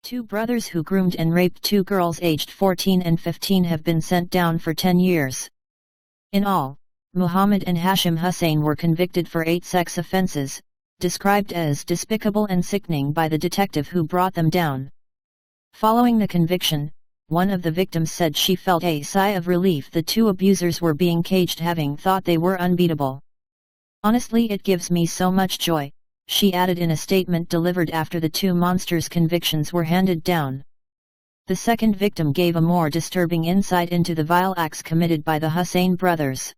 Two brothers who groomed and raped two girls aged 14 and 15 have been sent down for 10 years. In all, Muhammad and Hashim Hussain were convicted for 8 sex offences, described as despicable and sickening by the detective who brought them down. Following the conviction, one of the victims said she felt a sigh of relief the two abusers were being caged, having thought they were unbeatable. "Honestly, it gives me so much joy," she added in a statement delivered after the two monsters' convictions were handed down. The second victim gave a more disturbing insight into the vile acts committed by the Hussain brothers.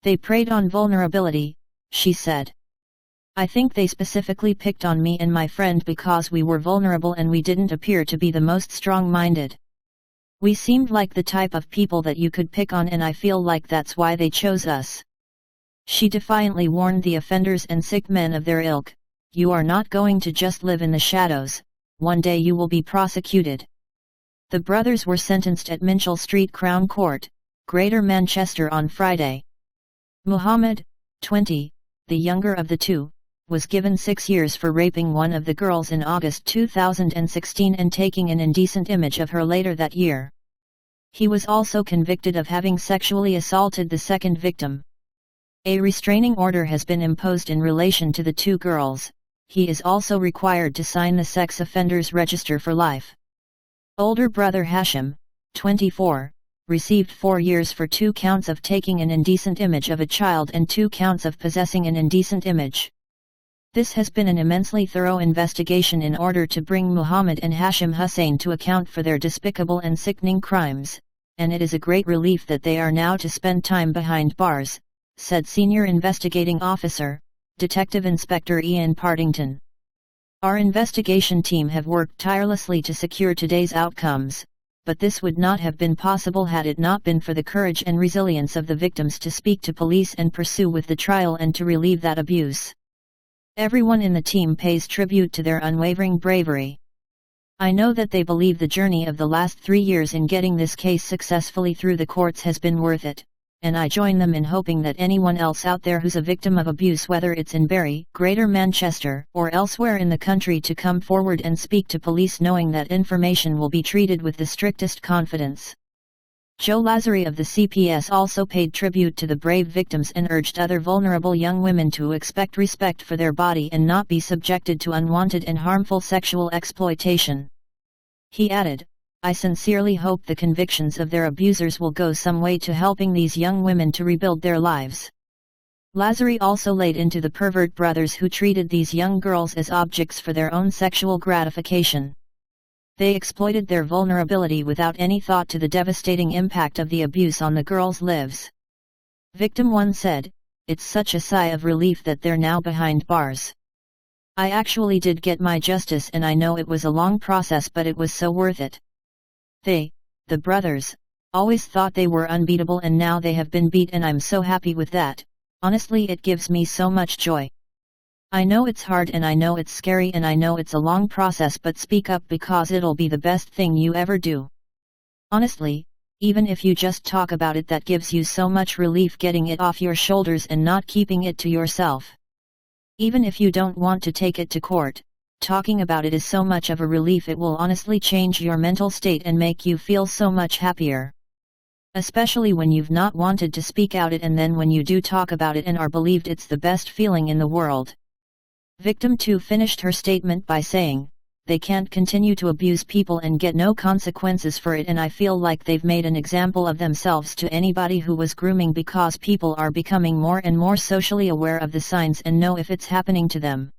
"They preyed on vulnerability," she said. "I think they specifically picked on me and my friend because we were vulnerable and we didn't appear to be the most strong-minded. We seemed like the type of people that you could pick on, and I feel like that's why they chose us." She defiantly warned the offenders and sick men of their ilk, "You are not going to just live in the shadows, one day you will be prosecuted." The brothers were sentenced at Minchell Street Crown Court, Greater Manchester on Friday. Muhammad, 20, the younger of the two, was given 6 years for raping one of the girls in August 2016 and taking an indecent image of her later that year. He was also convicted of having sexually assaulted the second victim. A restraining order has been imposed in relation to the two girls. He is also required to sign the sex offenders register for life. Older brother Hashim, 24, received 4 years for 2 counts of taking an indecent image of a child and 2 counts of possessing an indecent image. This has been an immensely thorough investigation in order to bring Muhammad and Hashim Hussain to account for their despicable and sickening crimes, and it is a great relief that they are now to spend time behind bars, said Senior Investigating Officer, Detective Inspector Ian Partington. "Our investigation team have worked tirelessly to secure today's outcomes, but this would not have been possible had it not been for the courage and resilience of the victims to speak to police and pursue with the trial and to relieve that abuse. Everyone in the team pays tribute to their unwavering bravery. I know that they believe the journey of the last 3 years in getting this case successfully through the courts has been worth it, and I join them in hoping that anyone else out there who's a victim of abuse, whether it's in Bury, Greater Manchester, or elsewhere in the country, to come forward and speak to police, knowing that information will be treated with the strictest confidence." Joe Lazzari of the CPS also paid tribute to the brave victims and urged other vulnerable young women to expect respect for their body and not be subjected to unwanted and harmful sexual exploitation. He added, "I sincerely hope the convictions of their abusers will go some way to helping these young women to rebuild their lives." Lazzari also laid into the pervert brothers who treated these young girls as objects for their own sexual gratification. They exploited their vulnerability without any thought to the devastating impact of the abuse on the girls' lives. Victim 1 said, "It's such a sigh of relief that they're now behind bars. I actually did get my justice, and I know it was a long process, but it was so worth it. They, the brothers, always thought they were unbeatable, and now they have been beat, and I'm so happy with that. Honestly, it gives me so much joy. I know it's hard, and I know it's scary, and I know it's a long process, but speak up because it'll be the best thing you ever do. Honestly, even if you just talk about it, that gives you so much relief, getting it off your shoulders and not keeping it to yourself. Even if you don't want to take it to court, talking about it is so much of a relief. It will honestly change your mental state and make you feel so much happier. Especially when you've not wanted to speak out it, and then when you do talk about it and are believed, it's the best feeling in the world." Victim 2 finished her statement by saying, "They can't continue to abuse people and get no consequences for it, and I feel like they've made an example of themselves to anybody who was grooming, because people are becoming more and more socially aware of the signs and know if it's happening to them.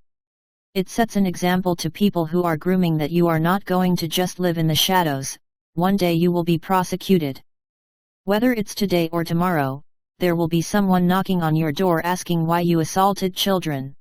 It sets an example to people who are grooming that you are not going to just live in the shadows, one day you will be prosecuted. Whether it's today or tomorrow, there will be someone knocking on your door asking why you assaulted children.